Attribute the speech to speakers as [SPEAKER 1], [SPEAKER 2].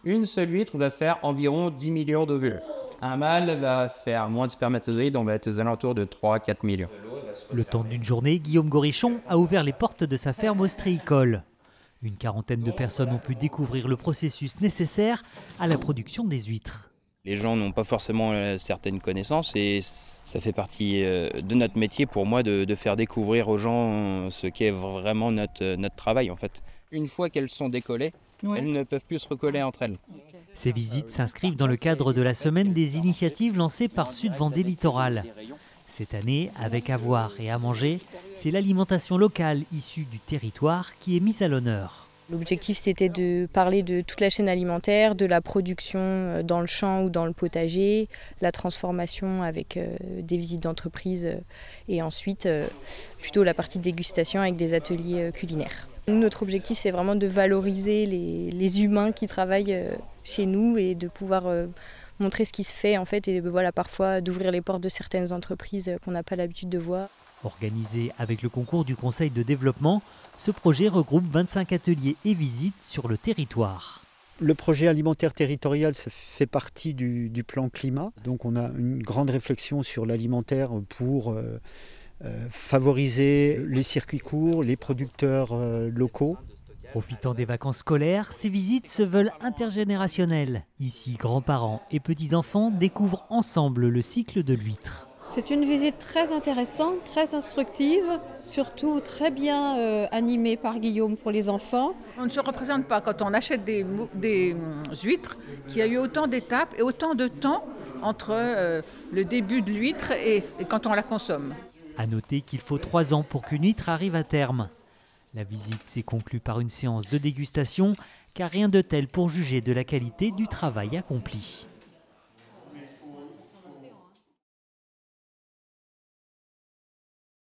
[SPEAKER 1] Une seule huître va faire environ 10 millions d'ovules. Un mâle va faire moins de spermatozoïdes, on va être aux alentours de 3 à 4 millions.
[SPEAKER 2] Le temps d'une journée, Guillaume Gorichon a ouvert les portes de sa ferme ostréicole. Une quarantaine de personnes ont pu découvrir le processus nécessaire à la production des huîtres.
[SPEAKER 3] Les gens n'ont pas forcément certaines connaissances et ça fait partie de notre métier pour moi de faire découvrir aux gens ce qu'est vraiment notre travail en fait. Une fois qu'elles sont décollées, elles ne peuvent plus se recoller entre elles.
[SPEAKER 2] Ces visites s'inscrivent dans le cadre de la semaine des initiatives lancées par Sud Vendée Littoral. Cette année, avec à boire et à manger, c'est l'alimentation locale issue du territoire qui est mise à l'honneur.
[SPEAKER 4] L'objectif, c'était de parler de toute la chaîne alimentaire, de la production dans le champ ou dans le potager, la transformation avec des visites d'entreprise et ensuite plutôt la partie dégustation avec des ateliers culinaires. Nous, notre objectif, c'est vraiment de valoriser les humains qui travaillent chez nous et de pouvoir montrer ce qui se fait en fait et voilà, parfois d'ouvrir les portes de certaines entreprises qu'on n'a pas l'habitude de voir.
[SPEAKER 2] Organisé avec le concours du Conseil de développement, ce projet regroupe 25 ateliers et visites sur le territoire.
[SPEAKER 5] Le projet alimentaire territorial, ça fait partie du plan climat. Donc on a une grande réflexion sur l'alimentaire pour favoriser les circuits courts, les producteurs locaux.
[SPEAKER 2] Profitant des vacances scolaires, ces visites se veulent intergénérationnelles. Ici, grands-parents et petits-enfants découvrent ensemble le cycle de l'huître.
[SPEAKER 6] C'est une visite très intéressante, très instructive, surtout très bien animée par Guillaume pour les enfants.
[SPEAKER 7] On ne se représente pas quand on achète des huîtres qu'il y a eu autant d'étapes et autant de temps entre le début de l'huître et quand on la consomme.
[SPEAKER 2] À noter qu'il faut 3 ans pour qu'une huître arrive à terme. La visite s'est conclue par une séance de dégustation, car rien de tel pour juger de la qualité du travail accompli.